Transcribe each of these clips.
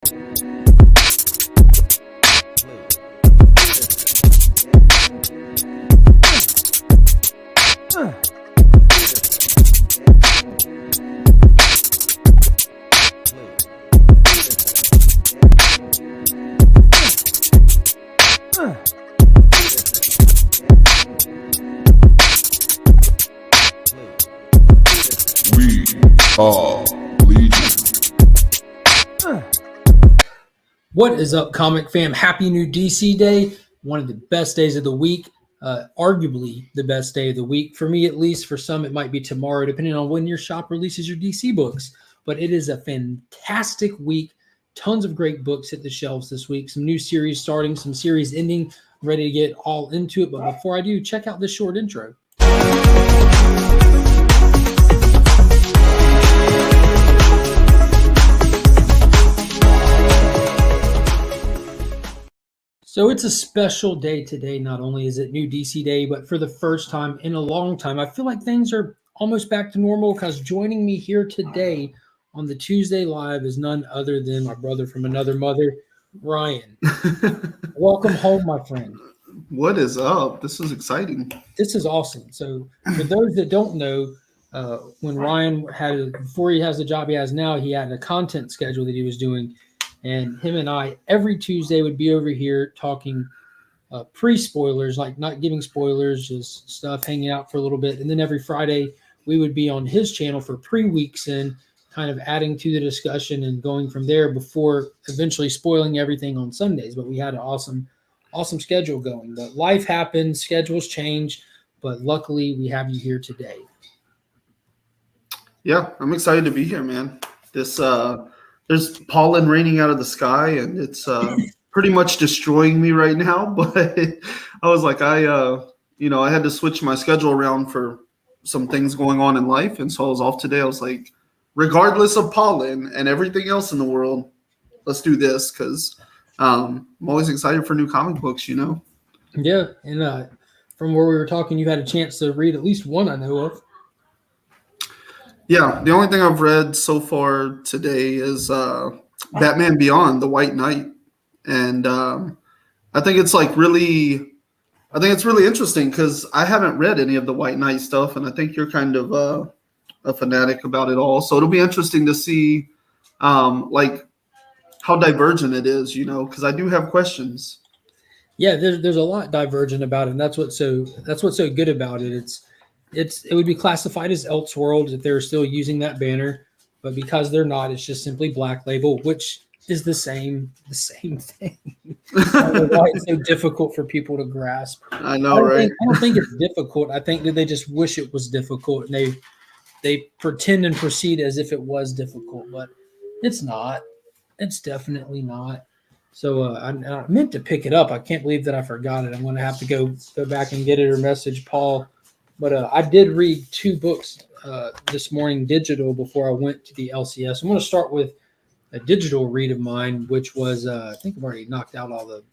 We are Legion. What is up, comic fam? Happy new DC Day. One of the best days of the week. Arguably the best day of the week. For me, at least. For some, it might be tomorrow, depending on when your shop releases your DC books. But it is a fantastic week. Tons of great books hit the shelves this week. Some new series starting, some series ending. I'm ready to get all into it. But before I do, check out this short intro. So it's a special day today. Not only is it new DC Day, but for the first time in a long time, I feel like things are almost back to normal because joining me here today on the Tuesday Live is none other than my brother from another mother, Ryan. Welcome home, my friend. What is up? This is exciting. This is awesome. So for those that don't know, when Ryan before he has the job he has now, he had a content schedule that he was doing. And him and I, every Tuesday, would be over here talking pre-spoilers, like not giving spoilers, just stuff, hanging out for a little bit. And then every Friday, we would be on his channel for pre-weeks and kind of adding to the discussion and going from there before eventually spoiling everything on Sundays. But we had an awesome schedule going. But life happens, schedules change, but luckily we have you here today. Yeah, I'm excited to be here, man. There's pollen raining out of the sky, and it's pretty much destroying me right now. But I was like, I had to switch my schedule around for some things going on in life, and so I was off today. I was like, regardless of pollen and everything else in the world, let's do this because I'm always excited for new comic books, you know? Yeah, and from where we were talking, you had a chance to read at least one I know of. Yeah, the only thing I've read so far today is Batman Beyond, The White Knight. And I think it's really interesting because I haven't read any of the White Knight stuff, and I think you're kind of a fanatic about it all. So it'll be interesting to see like how divergent it is, you know, because I do have questions. Yeah, there's a lot divergent about it, and that's what's so good about it. It would be classified as Elseworlds if they were still using that banner, but because they're not, it's just simply Black Label, which is the same thing. I don't know why it's so difficult for people to grasp. I know, right? I don't think it's difficult. I think that they just wish it was difficult, and they pretend and proceed as if it was difficult, but it's not. It's definitely not. So I meant to pick it up. I can't believe that I forgot it. I'm going to have to go back and get it or message Paul. But I did read 2 books this morning, digital, before I went to the LCS. I'm going to start with a digital read of mine, which was, I think I've already knocked out all the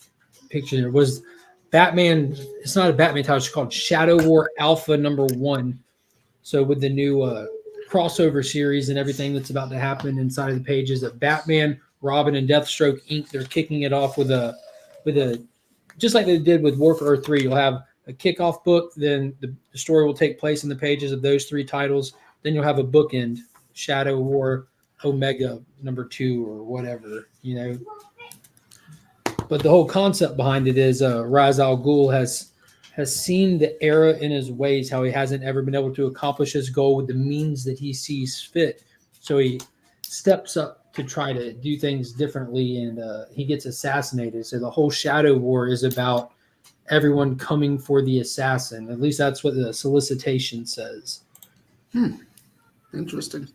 pictures. It was Batman. It's not a Batman title. It's called Shadow War Alpha Number 1. So with the new crossover series and everything that's about to happen inside of the pages of Batman, Robin, and Deathstroke Inc., they're kicking it off with a just like they did with War for Earth 3. You'll have a kickoff book, then the story will take place in the pages of those 3 titles. Then you'll have a bookend, Shadow War Omega Number 2 or whatever, you know. But the whole concept behind it is Ra's al Ghul has seen the error in his ways, how he hasn't ever been able to accomplish his goal with the means that he sees fit. So he steps up to try to do things differently, and he gets assassinated. So the whole Shadow War is about everyone coming for the assassin. At least that's what the solicitation says. Interesting.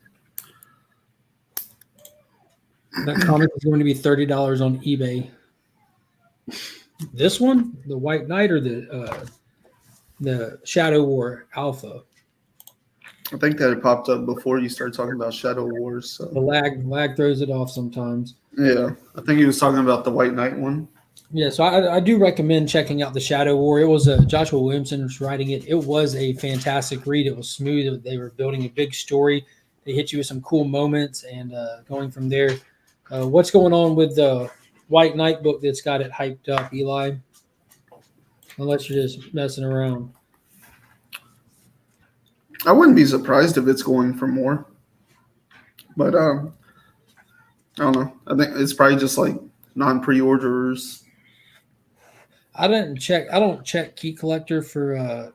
That comic is going to be $30 on eBay. This one, the White Knight, or the Shadow War Alpha? I think that it popped up before you started talking about Shadow Wars. So. The lag throws it off sometimes. Yeah, I think he was talking about the White Knight one. Yeah, so I do recommend checking out the Shadow War. It was Joshua Williamson was writing it. It was a fantastic read. It was smooth. They were building a big story. They hit you with some cool moments, and going from there, What's going on with the White Knight book that's got it hyped up, Eli? Unless you're just messing around. I wouldn't be surprised if it's going for more. But I don't know. I think it's probably just like non-pre-orders. I don't check Key Collector for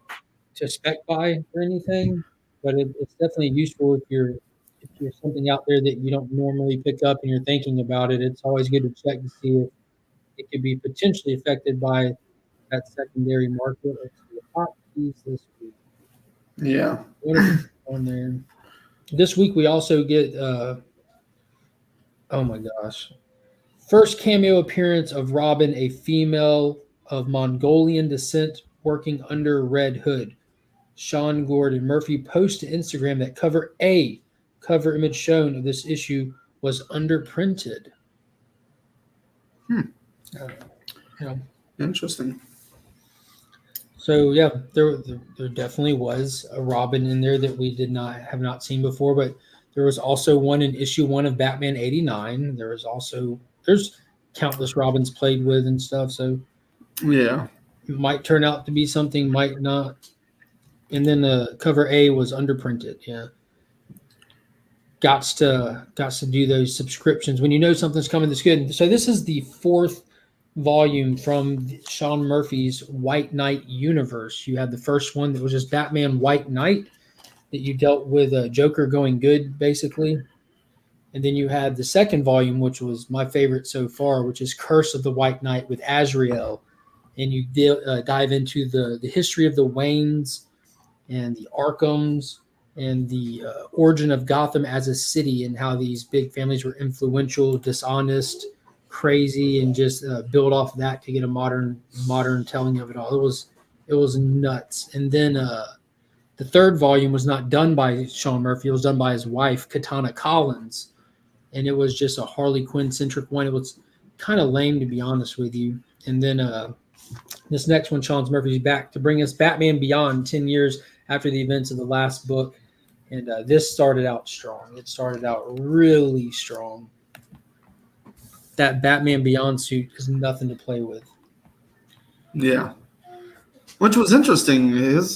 to spec buy or anything, but it's definitely useful if you're something out there that you don't normally pick up and you're thinking about it. It's always good to check to see if it could be potentially affected by that secondary market. Let's see, hot keys this week. Yeah. What is on there? This week we also get oh my gosh. First cameo appearance of Robin, a female of Mongolian descent working under Red Hood. Sean Gordon Murphy posts to Instagram that cover image shown of this issue was underprinted. Interesting. So yeah, there definitely was a Robin in there that we have not seen before, but there was also one in issue 1 of Batman 89. There's countless Robins played with and stuff. So yeah, it might turn out to be something, might not. And then the cover A was underprinted. Yeah. Gots to do those subscriptions when you know something's coming that's good. So this is the 4th volume from Sean Murphy's White Knight universe. You had the first one that was just Batman White Knight that you dealt with Joker going good, basically. And then you had the second volume, which was my favorite so far, which is Curse of the White Knight with Azrael. And you dive into the history of the Waynes and the Arkhams and the origin of Gotham as a city and how these big families were influential, dishonest, crazy, and just build off of that to get a modern telling of it all. It was nuts. And then the third volume was not done by Sean Murphy. It was done by his wife, Katana Collins. And it was just a Harley Quinn-centric one. It was kind of lame, to be honest with you. And then this next one, Sean Murphy's back to bring us Batman Beyond 10 years after the events of the last book. And this started out strong. It started out really strong. That Batman Beyond suit is nothing to play with. Yeah. Which was interesting. His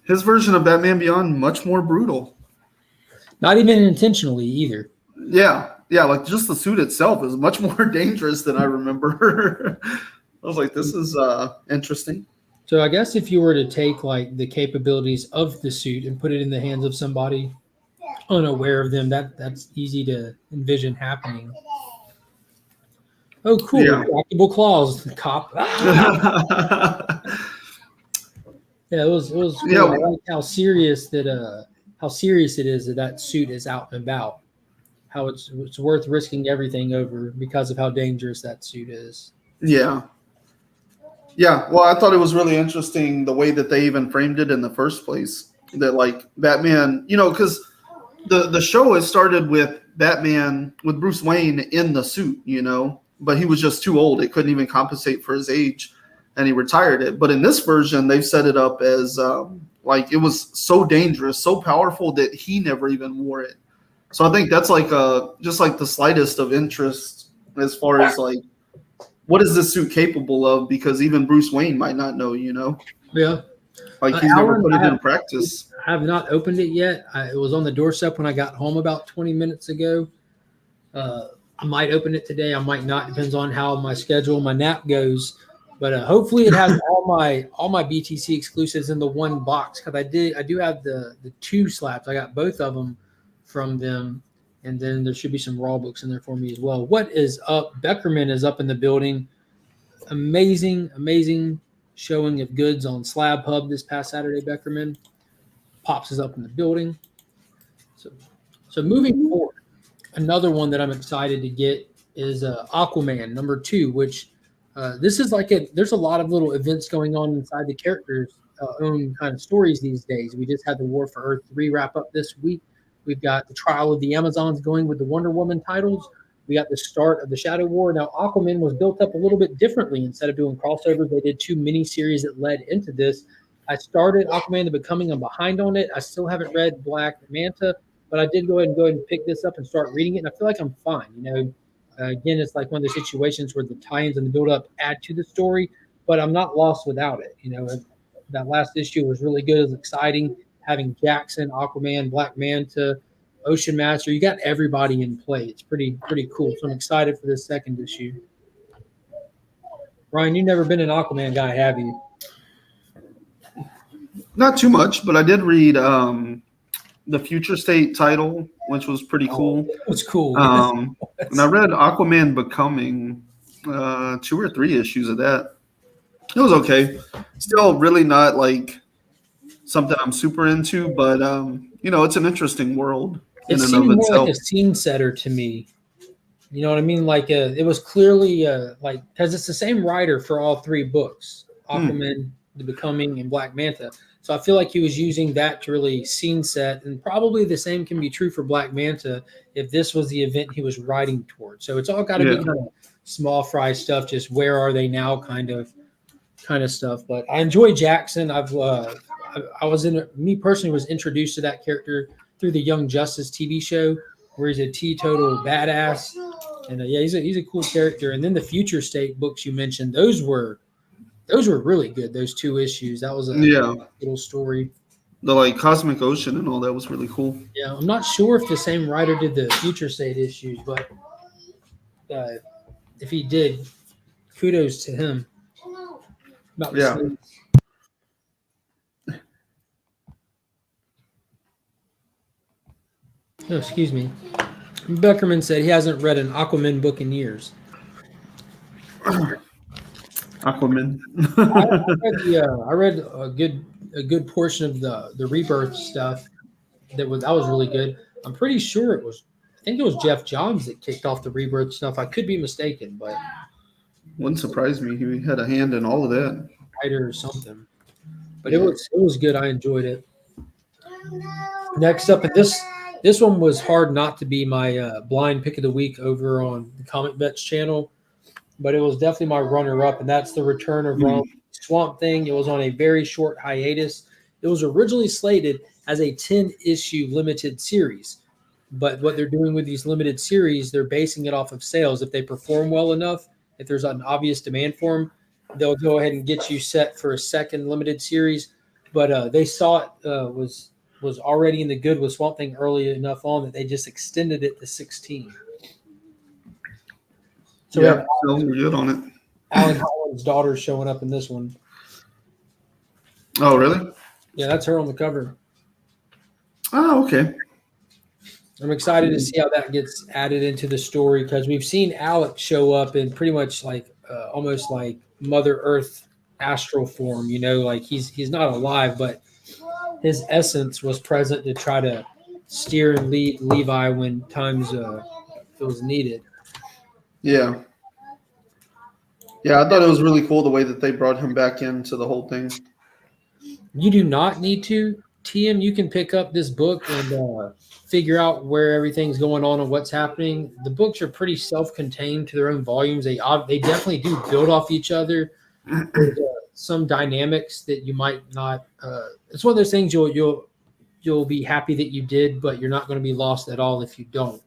version of Batman Beyond, much more brutal. Not even intentionally either. Yeah. Yeah, like just the suit itself is much more dangerous than I remember. I was like, this is interesting. So I guess if you were to take like the capabilities of the suit and put it in the hands of somebody unaware of them, that's easy to envision happening. Oh, cool! Yeah. Retractable claws, cop. Yeah, it was cool. Yeah. I like how serious it is that suit is out and about. How it's worth risking everything over because of how dangerous that suit is. Yeah. Yeah, well, I thought it was really interesting the way that they even framed it in the first place. That like Batman, because the show has started with Batman with Bruce Wayne in the suit, but he was just too old. It couldn't even compensate for his age, and he retired it. But in this version, they've set it up as like it was so dangerous, so powerful that he never even wore it. So I think that's like just like the slightest of interest as far as like, what is this suit capable of? Because even Bruce Wayne might not know, Yeah. Like he's never put it in practice. I have not opened it yet. It was on the doorstep when I got home about 20 minutes ago. I might open it today. I might not. Depends on how my schedule, my nap goes. But hopefully it has all my BTC exclusives in the one box, because I do have the 2 slabs. I got both of them from them. And then there should be some raw books in there for me as well. What is up? Beckerman is up in the building. Amazing showing of goods on Slab Hub this past Saturday, Beckerman. Pops is up in the building. So moving forward, another one that I'm excited to get is Aquaman Number 2, which this is like there's a lot of little events going on inside the characters' own kind of stories these days. We just had the War for Earth 3 wrap up this week. We've got the Trial of the Amazons going with the Wonder Woman titles. We got the start of the Shadow War. Now, Aquaman was built up a little bit differently. Instead of doing crossovers, they did 2 mini-series that led into this. I started Aquaman the Becoming. I'm behind on it. I still haven't read Black Manta, but I did go ahead and pick this up and start reading it, and I feel like I'm fine. Again, it's like one of those situations where the tie-ins and the build-up add to the story, but I'm not lost without it. That last issue was really good. It was exciting having Jackson, Aquaman, Black Manta, Ocean Master. You got everybody in play. It's pretty cool. So I'm excited for this second issue. Ryan, you've never been an Aquaman guy, have you? Not too much, but I did read the Future State title, which was pretty cool. It was cool. And I read Aquaman Becoming, 2 or 3 issues of that. It was okay. Still really not like something I'm super into, but it's an interesting world. It seemed more like a scene setter to me. You know what I mean? Like it was clearly because it's the same writer for all 3 books, Aquaman, The Becoming, and Black Manta. So I feel like he was using that to really scene set, and probably the same can be true for Black Manta if this was the event he was writing towards. So it's all got to be kind of small fry stuff, just where are they now kind of stuff. But I enjoy Jackson. Me personally was introduced to that character through the Young Justice TV show, where he's a teetotal badass, and he's a cool character. And then the Future State books you mentioned, those were really good. Those 2 issues, that was a little story. The Cosmic Ocean and all that was really cool. Yeah, I'm not sure if the same writer did the Future State issues, but if he did, kudos to him. Oh, excuse me. Beckerman said he hasn't read an Aquaman book in years. Aquaman. I read a good portion of the Rebirth stuff. That was really good. I'm pretty sure I think it was Jeff Johns that kicked off the Rebirth stuff. I could be mistaken, but wouldn't surprise me. He had a hand in all of that. Writer or something. But it was good. I enjoyed it. Next up, and this one was hard not to be my blind pick of the week over on the Comic Vets channel, but it was definitely my runner-up, and that's the return of Swamp Thing. It was on a very short hiatus. It was originally slated as a 10-issue limited series, but what they're doing with these limited series, they're basing it off of sales. If they perform well enough, if there's an obvious demand for them, they'll go ahead and get you set for a second limited series. But they saw it was already in the good with Swamp Thing early enough on that they just extended it to 16. So we're good on it. Alan Collins' daughter's showing up in this one. Oh, really? Yeah, that's her on the cover. Oh, okay. I'm excited to see how that gets added into the story, because we've seen Alex show up in pretty much almost like Mother Earth astral form. Like he's not alive, but his essence was present to try to steer and lead Levi when times it was needed. Yeah. Yeah, I thought it was really cool the way that they brought him back into the whole thing. You do not need to. TM, you can pick up this book and figure out where everything's going on and what's happening. The books are pretty self-contained to their own volumes. They definitely do build off each other. There's, some dynamics that you might not. It's one of those things you'll be happy that you did, but you're not going to be lost at all if you don't.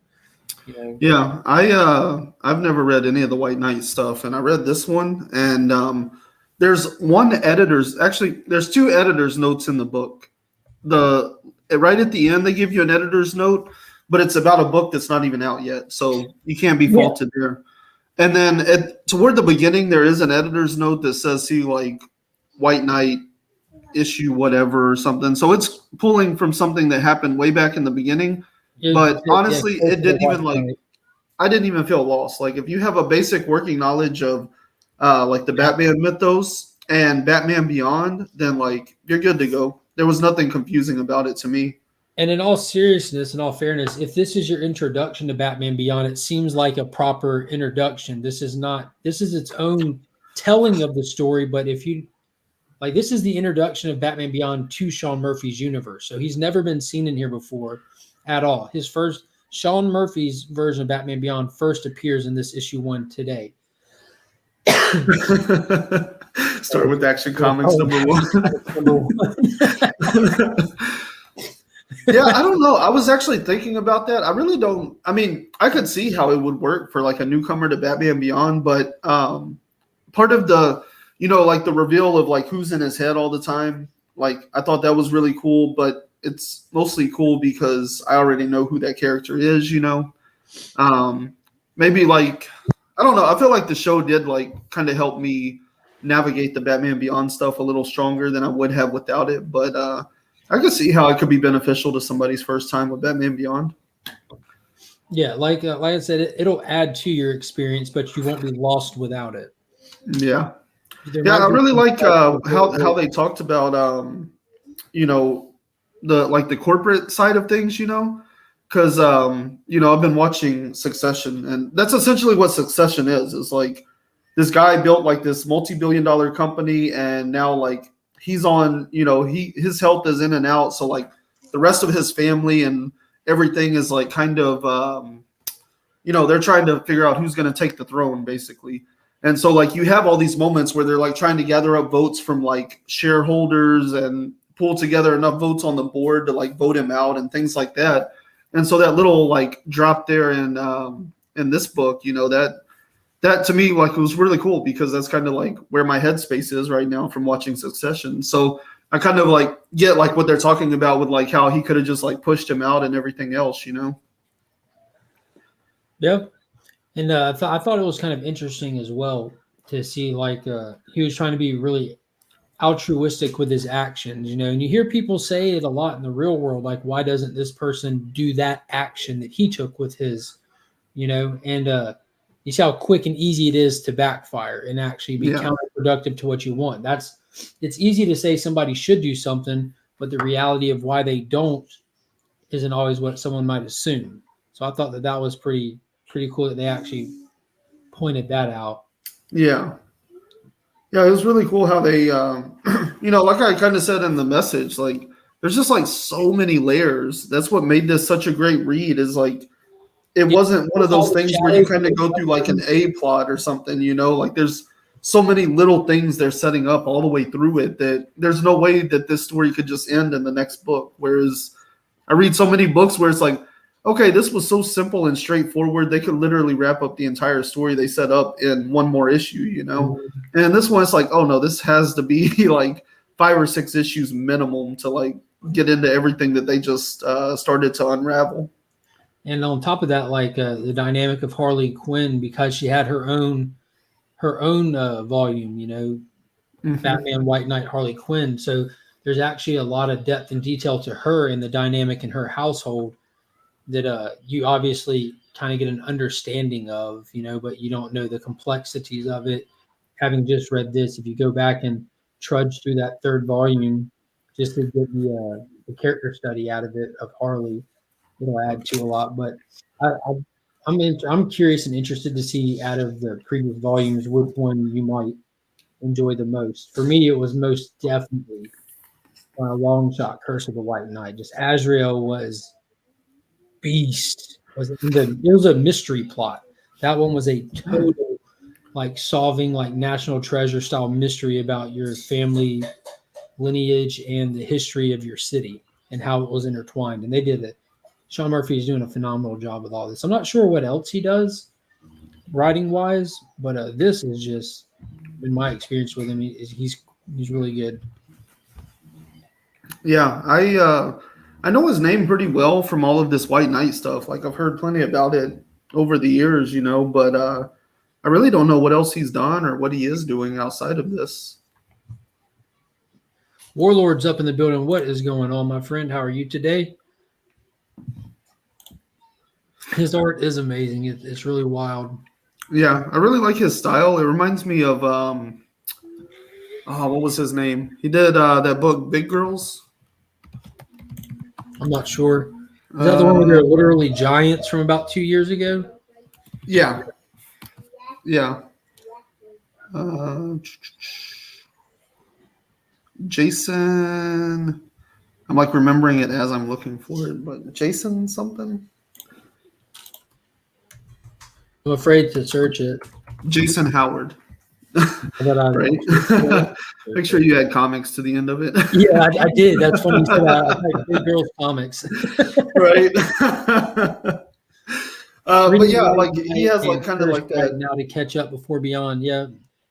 Yeah, I've never read any of the White Knight stuff, and I read this one, and there's there's 2 editor's notes in the book. Right at the end, they give you an editor's note, but it's about a book that's not even out yet, so you can't be faulted there. And then toward the beginning, there is an editor's note that says, see, like, White Knight issue whatever or something. So it's pulling from something that happened way back in the beginning. But honestly, it didn't even I didn't even feel lost. Like, if you have a basic working knowledge of the Batman mythos and Batman Beyond, then you're good to go. There was nothing confusing about it to me. And in all seriousness, in all fairness, if this is your introduction to Batman Beyond, it seems like a proper introduction. This is its own telling of the story. But if you this is the introduction of Batman Beyond to Sean Murphy's universe. So he's never been seen in here before at all. Sean Murphy's version of Batman Beyond first appears in this issue 1 today. Start with Action Comics number 1. Yeah, I don't know. I was actually thinking about that. I really don't. I mean, I could see how it would work for like a newcomer to Batman Beyond, but part of the, like the reveal of like who's in his head all the time, like I thought that was really cool, but it's mostly cool because I already know who that character is. Maybe like, I don't know. I feel like the show did like kind of help me navigate the Batman Beyond stuff a little stronger than I would have without it, but I could see how it could be beneficial to somebody's first time with Batman Beyond. Yeah, like I said, it'll add to your experience, but you won't be lost without it. Yeah. There Yeah, might I be really some like stuff how they talked about the corporate side of things, because I've been watching Succession, and that's essentially what Succession is. It's like this guy built like this multi-billion-dollar company, and now like he's on, his health is in and out, so like the rest of his family and everything is like kind of they're trying to figure out who's going to take the throne basically. And so like you have all these moments where they're like trying to gather up votes from like shareholders and pull together enough votes on the board to like vote him out and things like that. And so that little like drop there in this book, that to me like was really cool because that's kind of like where my headspace is right now from watching Succession. So I kind of like get like what they're talking about with like how he could have just like pushed him out and everything else. Yeah. And I thought it was kind of interesting as well to see like he was trying to be really altruistic with his actions, and you hear people say it a lot in the real world, like, why doesn't this person do that action that he took with his, and you see how quick and easy it is to backfire and actually be counterproductive to what you want. It's easy to say somebody should do something, but the reality of why they don't isn't always what someone might assume. So I thought that was pretty cool that they actually pointed that out. Yeah. Yeah, it was really cool how they, like I kind of said in the message, like there's just like so many layers. That's what made this such a great read is like, it wasn't one of those things where you kind of go through like an A plot or something, like there's so many little things they're setting up all the way through it that there's no way that this story could just end in the next book. Whereas I read so many books where it's like, okay, this was so simple and straightforward. They could literally wrap up the entire story they set up in one more issue, And this one, it's like, oh no, this has to be like 5 or 6 issues minimum to like get into everything that they just started to unravel. And on top of that, like the dynamic of Harley Quinn, because she had her own volume, Batman, White Knight, Harley Quinn. So there's actually a lot of depth and detail to her and the dynamic in her household that you obviously kind of get an understanding of, but you don't know the complexities of it. Having just read this, if you go back and trudge through that 3rd volume just to get the character study out of it of Harley, it'll add to a lot. But I'm curious and interested to see out of the previous volumes which one you might enjoy the most. For me, it was most definitely Long Shot Curse of the White Knight. Just Azrael was beast. It was a mystery plot. That one was a total like solving like National Treasure style mystery about your family lineage and the history of your city and how it was intertwined. And they did it. Sean Murphy is doing a phenomenal job with all this. I'm not sure what else he does writing wise, but this is just, in my experience with him, he's really good. Yeah, I know his name pretty well from all of this White Knight stuff. Like I've heard plenty about it over the years, but I really don't know what else he's done or what he is doing outside of this. Warlord's up in the building. What is going on, my friend? How are you today? His art is amazing. It's really wild. Yeah, I really like his style. It reminds me of what was his name? He did that book Big Girls. I'm not sure. Is that the one where they're literally giants from about 2 years ago? Yeah. Yeah. Jason. I'm like remembering it as I'm looking for it, but Jason something? I'm afraid to search it. Jason Howard. Right. Make sure you add comics to the end of it. Yeah, I did. That's funny you said that. I like Big Girls comics. Right. But yeah, White like he Knight has like and kind of First like right that. now to catch up before Beyond. Yeah,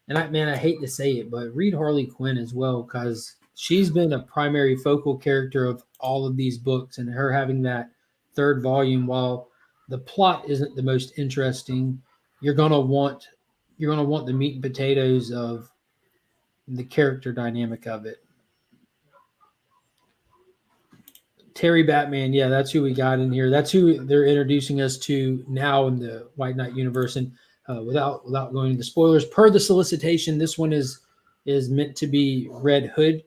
and I hate to say it, but read Harley Quinn as well because she's been a primary focal character of all of these books, and her having that third volume, while the plot isn't the most interesting, you're gonna want the meat and potatoes of the character dynamic of it. Terry Batman, yeah, that's who we got in here. That's who they're introducing us to now in the White Knight universe. And without going into spoilers, per the solicitation, this one is meant to be Red Hood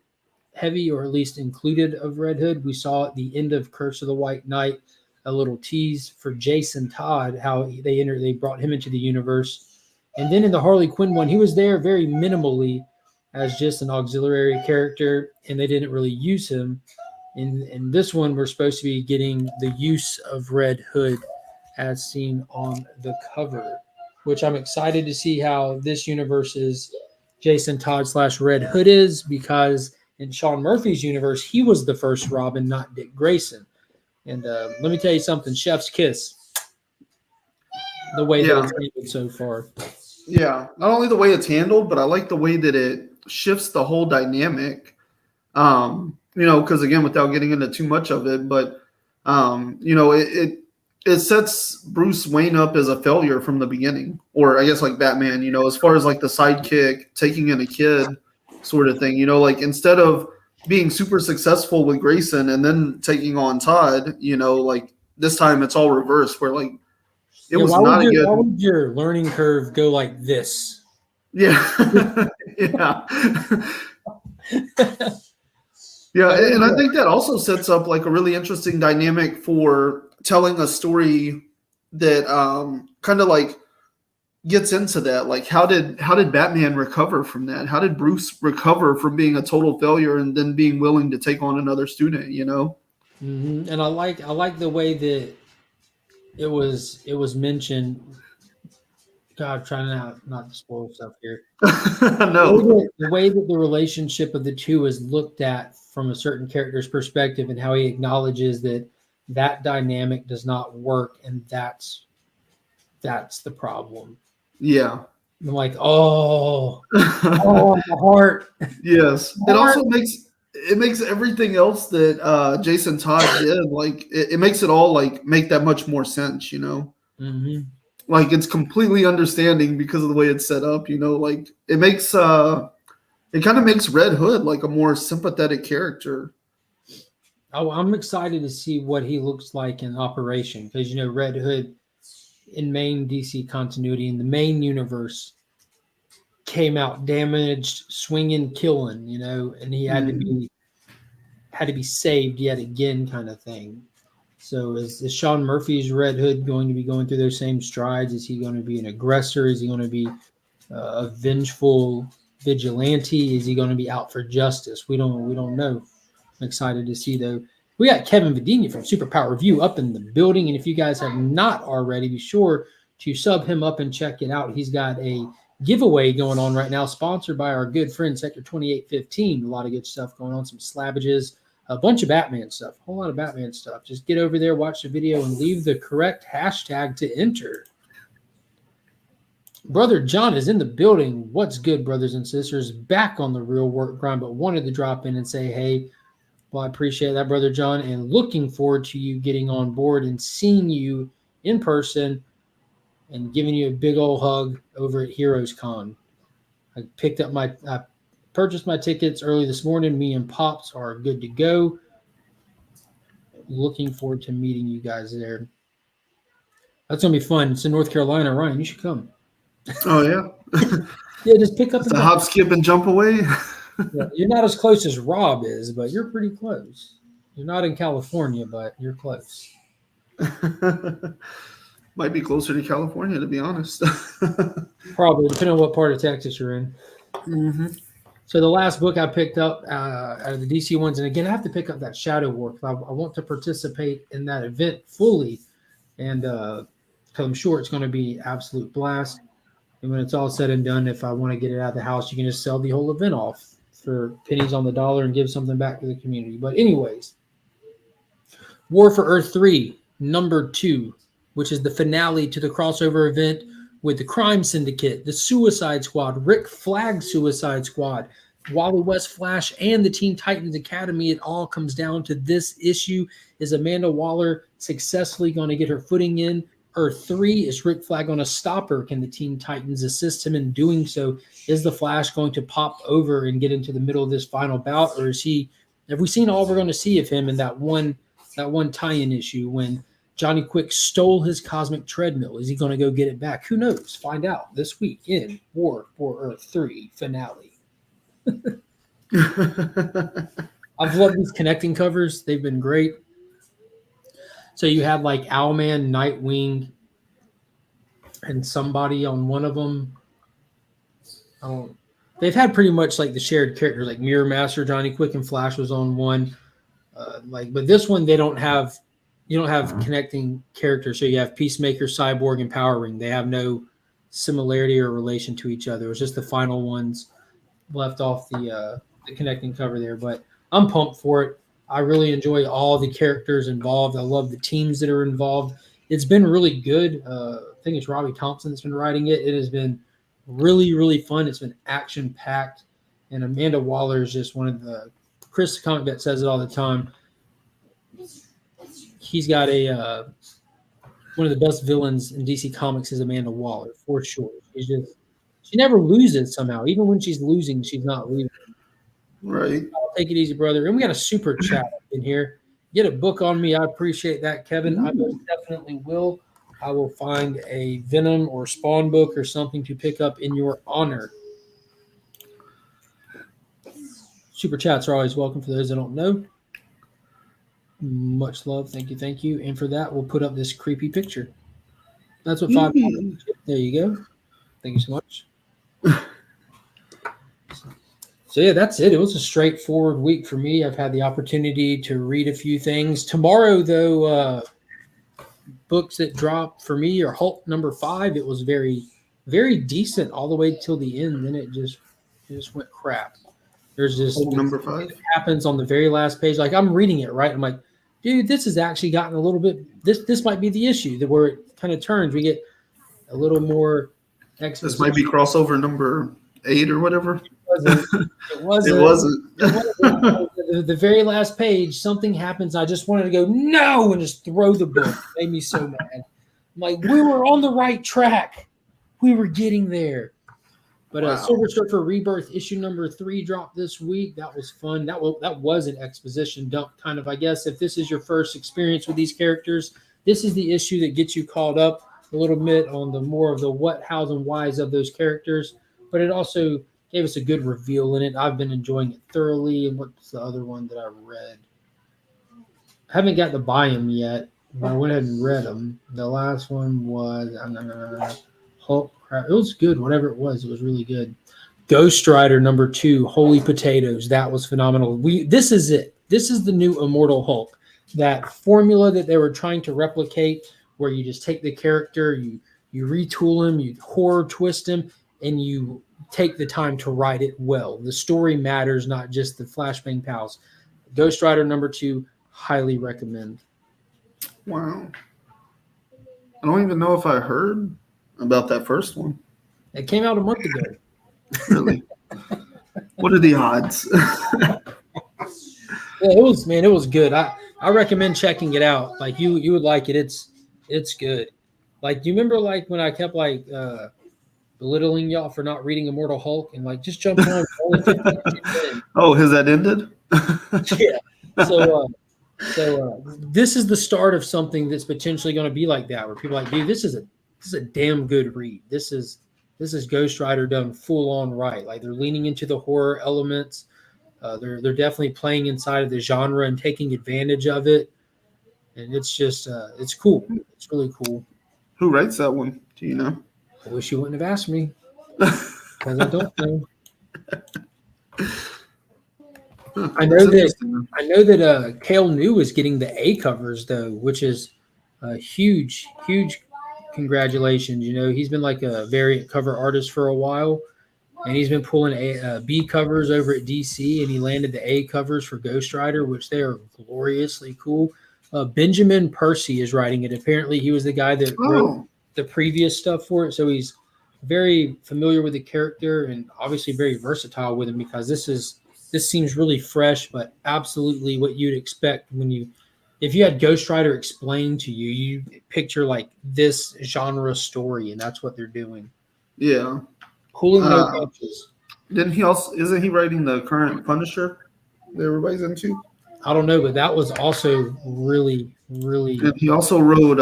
heavy, or at least included of Red Hood. We saw at the end of Curse of the White Knight a little tease for Jason Todd, how they brought him into the universe. And then in the Harley Quinn one, he was there very minimally as just an auxiliary character, and they didn't really use him. In this one, we're supposed to be getting the use of Red Hood as seen on the cover, which I'm excited to see how this universe's Jason Todd / Red Hood is, because in Sean Murphy's universe, he was the first Robin, not Dick Grayson. And let me tell you something, chef's kiss, the way that it's handled so far. Yeah, not only the way it's handled, but I like the way that it shifts the whole dynamic. Because again, without getting into too much of it, but it sets Bruce Wayne up as a failure from the beginning, or I guess like Batman, as far as like the sidekick taking in a kid sort of thing, like instead of being super successful with Grayson and then taking on Todd, like this time it's all reversed where like it was not a good. Why would your learning curve go like this? Yeah. Yeah. Yeah, and I think that also sets up like a really interesting dynamic for telling a story that kind of like gets into that. Like how did Batman recover from that? How did Bruce recover from being a total failure and then being willing to take on another student, Mm-hmm. And I like the way that it was mentioned. God, I'm trying not to spoil stuff here. No. The way that the relationship of the two is looked at from a certain character's perspective, and how he acknowledges that dynamic does not work, and that's the problem. Yeah. I'm like, my heart. Yes. It also makes everything else that Jason Todd did, like it makes it all like make that much more sense, Mm-hmm. Like it's completely understanding because of the way it's set up, like it makes it kind of makes Red Hood like a more sympathetic character. Oh, I'm excited to see what he looks like in operation, because Red Hood in main DC continuity in the main universe came out damaged, swinging, killing, and he had to be saved yet again, kind of thing. So is Sean Murphy's Red Hood going to be going through those same strides? Is he going to be an aggressor? Is he going to be a vengeful vigilante? Is he going to be out for justice? We don't know. I'm excited to see, though. We got Kevin Vidini from Superpower Review up in the building, and if you guys have not already, be sure to sub him up and check it out. He's got a giveaway going on right now, sponsored by our good friend Sector 2815. A lot of good stuff going on, some slabbages, a bunch of Batman stuff, a whole lot of Batman stuff. Just get over there, watch the video, and leave the correct hashtag to enter. Brother John is in the building. What's good, brothers and sisters? Back on the real work grind, but wanted to drop in and say, hey, well, I appreciate that, Brother John, and looking forward to you getting on board and seeing you in person and giving you a big old hug over at Heroes Con. I purchased my tickets early this morning. Me and Pops are good to go. Looking forward to meeting you guys there. That's going to be fun. It's in North Carolina. Ryan, you should come. Oh, yeah. Yeah, just pick up the hop, skip, and jump away. Yeah, you're not as close as Rob is, but you're pretty close. You're not in California, but you're close. Might be closer to California, to be honest. Probably, depending on what part of Texas you're in. Mm-hmm. So the last book I picked up out of the DC ones, and again, I have to pick up that Shadow War. I want to participate in that event fully, and because I'm sure it's going to be absolute blast. And when it's all said and done, if I want to get it out of the house, you can just sell the whole event off for pennies on the dollar and give something back to the community. But anyways, War for Earth 3, number 2, which is the finale to the crossover event with the Crime Syndicate, the Suicide Squad, Rick Flag's Suicide Squad, Wally West Flash, and the Teen Titans Academy. It all comes down to this issue. Is Amanda Waller successfully going to get her footing in Earth 3? Is Rick Flag going to stop her? Can the Teen Titans assist him in doing so? Is the Flash going to pop over and get into the middle of this final bout? Or is he, have we seen all we're going to see of him in that one tie-in issue when Johnny Quick stole his cosmic treadmill? Is he going to go get it back? Who knows? Find out this week in War for Earth 3 finale. I've loved these connecting covers. They've been great. So you have like Owlman, Nightwing, and somebody on one of them. They've had pretty much like the shared characters, like Mirror Master, Johnny Quick, and Flash was on one. But this one they don't have. You don't have connecting characters. So you have Peacemaker, Cyborg, and Power Ring. They have no similarity or relation to each other. It was just the final ones left off the connecting cover there. But I'm pumped for it. I really enjoy all the characters involved. I love the teams that are involved. It's been really good. I think it's Robbie Thompson that's been writing it. It has been really, really fun. It's been action-packed. And Amanda Waller is just one of the – Chris the Comic Vet says it all the time. He's got one of the best villains in DC Comics is Amanda Waller, for sure. She never loses somehow. Even when she's losing, she's not losing. Right. I'll take it easy, brother. And we got a super chat in here. Get a book on me. I appreciate that, Kevin. I most definitely will. I will find a Venom or Spawn book or something to pick up in your honor. Super chats are always welcome for those that don't know. Much love. Thank you. Thank you. And for that, we'll put up this creepy picture. That's what five. There you go. Thank you so much. So, yeah, that's it. It was a straightforward week for me. I've had the opportunity to read a few things. Tomorrow, though, books that dropped for me are Hulk number 5. It was very, very decent all the way till the end. Then it just went crap. There's just Hulk number 5 happens on the very last page. Like I'm reading it, right? I'm like, dude, this has actually gotten a little bit. This might be the issue that where it kind of turns. We get a little more. This might be crossover number 8 or whatever. It wasn't. The very last page, something happens. I just wanted to go no and just throw the book. It made me so mad. I'm like, we were on the right track. We were getting there. But Wow. Silver Surfer Rebirth issue number 3 dropped this week. That was fun. That was an exposition dump kind of. I guess if this is your first experience with these characters, this is the issue that gets you caught up a little bit on the more of the what, hows, and whys of those characters. But it also gave us a good reveal in it. I've been enjoying it thoroughly. And what's the other one that I read? I haven't got to buy them yet, but I went ahead and read them. The last one was Hulk. It was good. Whatever it was really good. Ghost Rider number 2, Holy Potatoes. That was phenomenal. This is it. This is the new Immortal Hulk. That formula that they were trying to replicate, where you just take the character, you retool him, you horror twist him, and you take the time to write it well. The story matters, not just the flashbang pals. Ghost Rider number 2, highly recommend. Wow. I don't even know if I heard about that first one. It came out a month ago. Really? What are the odds? Yeah, it was good. I recommend checking it out. Like you would like it. It's good. Like, do you remember like when I kept like belittling y'all for not reading Immortal Hulk and like just jump on only 15 minutes in. Oh, has that ended? Yeah. So this is the start of something that's potentially going to be like that, where people are like, dude, this is a damn good read. This is Ghost Rider done full on right. Like they're leaning into the horror elements. They're definitely playing inside of the genre and taking advantage of it. And it's just it's cool. It's really cool. Who writes that one? Do you know? I wish you wouldn't have asked me, because I don't know. I know that Cale New is getting the A covers though, which is a huge congratulations. You know, he's been like a variant cover artist for a while, and he's been pulling B covers over at DC, and he landed the A covers for Ghost Rider, which they are gloriously cool. Benjamin Percy is writing it. Apparently, he was the guy that wrote the previous stuff for it, so he's very familiar with the character and obviously very versatile with him, because this seems really fresh, but absolutely what you'd expect if you had Ghost Rider explained to you, you picture like this genre story, and that's what they're doing. Yeah. Pulling no punches. Isn't he writing the current Punisher that everybody's into? I don't know, but that was also really, really. And he also wrote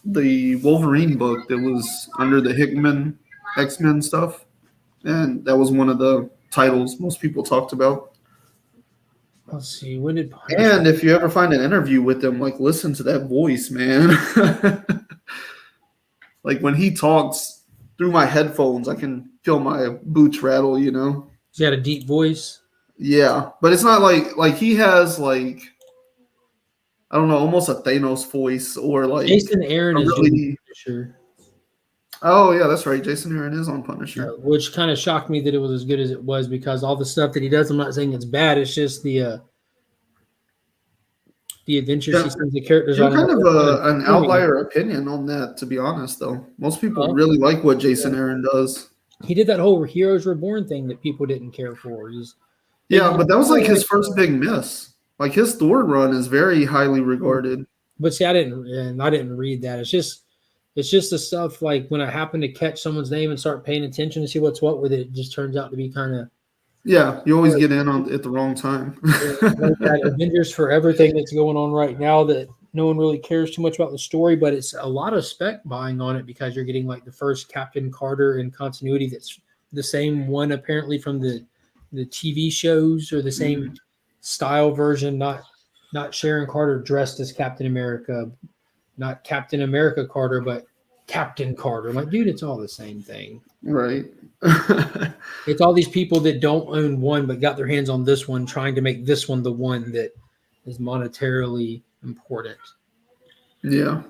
the Wolverine book that was under the Hickman X-Men stuff, and that was one of the titles most people talked about. Let's see, when did Punisher? And if you ever find an interview with him, like, listen to that voice, man. Like, when he talks through my headphones, I can feel my boots rattle, you know? He had a deep voice. Yeah, but it's not like he has, like, I don't know, almost a Thanos voice, or like Jason Aaron is really Punisher. Oh yeah, that's right. Jason Aaron is on Punisher, which kind of shocked me that it was as good as it was, because all the stuff that he does, I'm not saying it's bad. It's just the adventures he sends the characters on. Kind of an outlier opinion on that, to be honest. Though most people really like what Jason Aaron does. He did that whole Heroes Reborn thing that people didn't care for. But that was like his first big miss. Like, his Thor run is very highly regarded. But see, I didn't read that. It's just the stuff, like, when I happen to catch someone's name and start paying attention to see what's what with it, it just turns out to be kind of. Yeah, you always get in on at the wrong time. Like that Avengers for everything that's going on right now, that no one really cares too much about the story, but it's a lot of spec buying on it, because you're getting like the first Captain Carter in continuity that's the same one apparently from the TV shows, or the same style version, not Sharon Carter dressed as Captain America, not Captain America Carter, but Captain Carter. I'm like, dude, it's all the same thing. Right. It's all these people that don't own one but got their hands on this one, trying to make this one the one that is monetarily important. Yeah.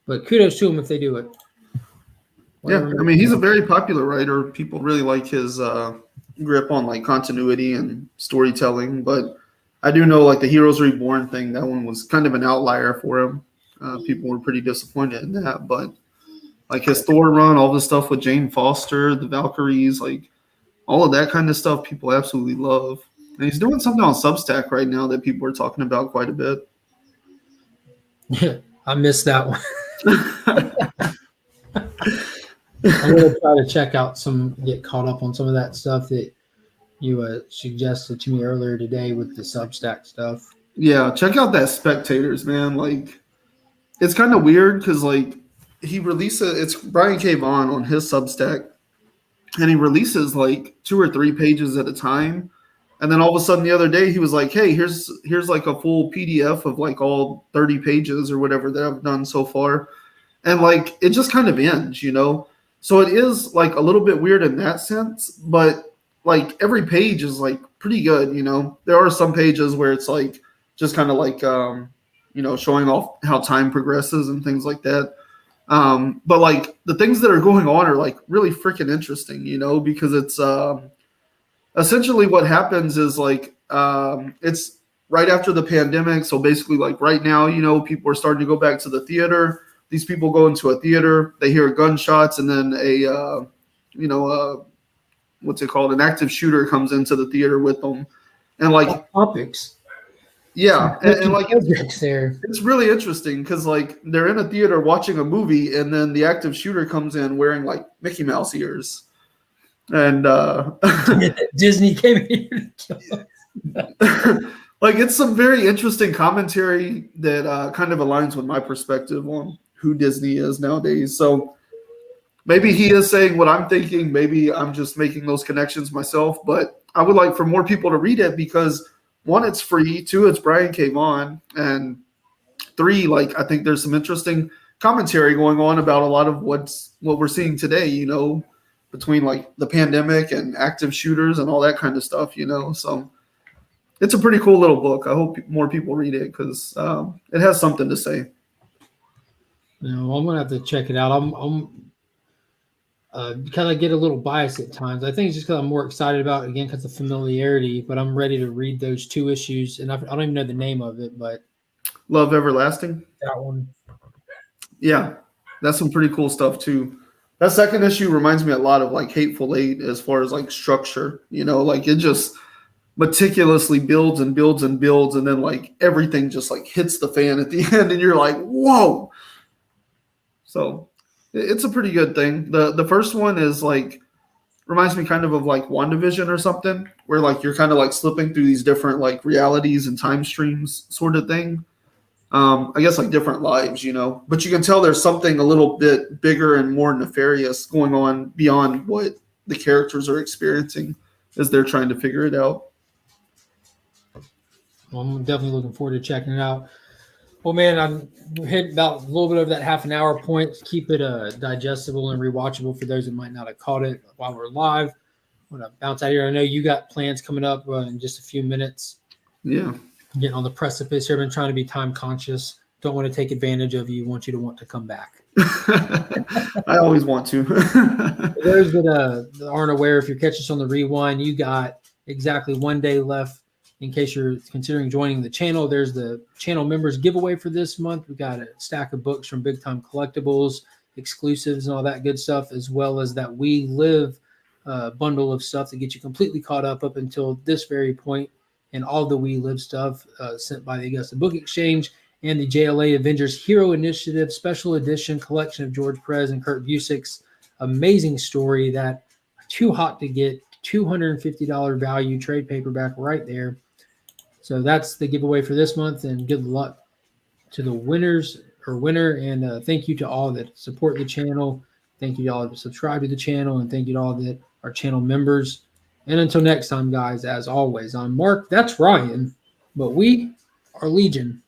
But kudos to them if they do it. Yeah, I mean, he's a very popular writer. People really like his grip on like continuity and storytelling. But I do know, like, the Heroes Reborn thing, that one was kind of an outlier for him. People were pretty disappointed in that. But like his Thor run, all the stuff with Jane Foster, the Valkyries, like all of that kind of stuff, people absolutely love. And he's doing something on Substack right now that people are talking about quite a bit. Yeah, I missed that one. I'm going to try to check out get caught up on some of that stuff that you suggested to me earlier today with the Substack stuff. Yeah, check out that Spectators, man. Like, it's kind of weird because, like, it's Brian K. Vaughan on his Substack, and he releases like 2 or 3 pages at a time. And then all of a sudden the other day he was like, hey, here's like a full PDF of like all 30 pages or whatever that I've done so far. And like, it just kind of ends, you know? So it is like a little bit weird in that sense, but like every page is like pretty good, you know? There are some pages where it's like just kind of like, you know, showing off how time progresses and things like that. But like the things that are going on are like really freaking interesting, you know, because it's essentially what happens is like it's right after the pandemic. So basically, like right now, you know, people are starting to go back to the theater. These people go into a theater, they hear gunshots, and then what's it called? An active shooter comes into the theater with them, and like topics. Yeah, and like there. It's really interesting because like they're in a theater watching a movie, and then the active shooter comes in wearing like Mickey Mouse ears, and Disney came in here to kill us. Like, it's some very interesting commentary that kind of aligns with my perspective on who Disney is nowadays. So maybe he is saying what I'm thinking. Maybe I'm just making those connections myself. But I would like for more people to read it because, 1, it's free. 2, it's Brian K. Vaughan. And 3, like, I think there's some interesting commentary going on about a lot of what we're seeing today, you know, between like the pandemic and active shooters and all that kind of stuff, you know. So it's a pretty cool little book. I hope more people read it because it has something to say. No, I'm gonna have to check it out. I'm kind of get a little biased at times. I think it's just because I'm more excited about it, again, because of familiarity. But I'm ready to read those 2 issues, and I don't even know the name of it, but Love Everlasting. that one. Yeah, that's some pretty cool stuff too. That second issue reminds me a lot of like Hateful Eight as far as like structure. Like it just meticulously builds and builds and builds, and then like everything just like hits the fan at the end, and you're like, whoa. So it's a pretty good thing. The first one is like reminds me kind of like WandaVision or something, where like you're kind of like slipping through these different like realities and time streams sort of thing. I guess like different lives, but you can tell there's something a little bit bigger and more nefarious going on beyond what the characters are experiencing as they're trying to figure it out. Well, I'm definitely looking forward to checking it out. Well, man, I'm hitting about a little bit over that half an hour point. Keep it digestible and rewatchable for those that might not have caught it while we're live. I'm going to bounce out here. I know you got plans coming up in just a few minutes. Yeah. Getting on the precipice here. I've been trying to be time conscious. Don't want to take advantage of you. Want you to want to come back. I always want to. For those that aren't aware, if you're catching us on the rewind, you got exactly 1 day left. In case you're considering joining the channel, there's the channel members giveaway for this month. We got a stack of books from Big Time Collectibles, exclusives, and all that good stuff, as well as that We Live bundle of stuff that gets you completely caught up until this very point, and all the We Live stuff sent by the Augusta Book Exchange and the JLA Avengers Hero Initiative Special Edition collection of George Perez and Kurt Busiek's amazing story that too hot to get, $250 value trade paperback right there. So that's the giveaway for this month, and good luck to the winner. And thank you to all that support the channel. Thank you to all that subscribe to the channel, and thank you to all that are channel members. And until next time, guys, as always, I'm Mark. That's Ryan, but we are Legion.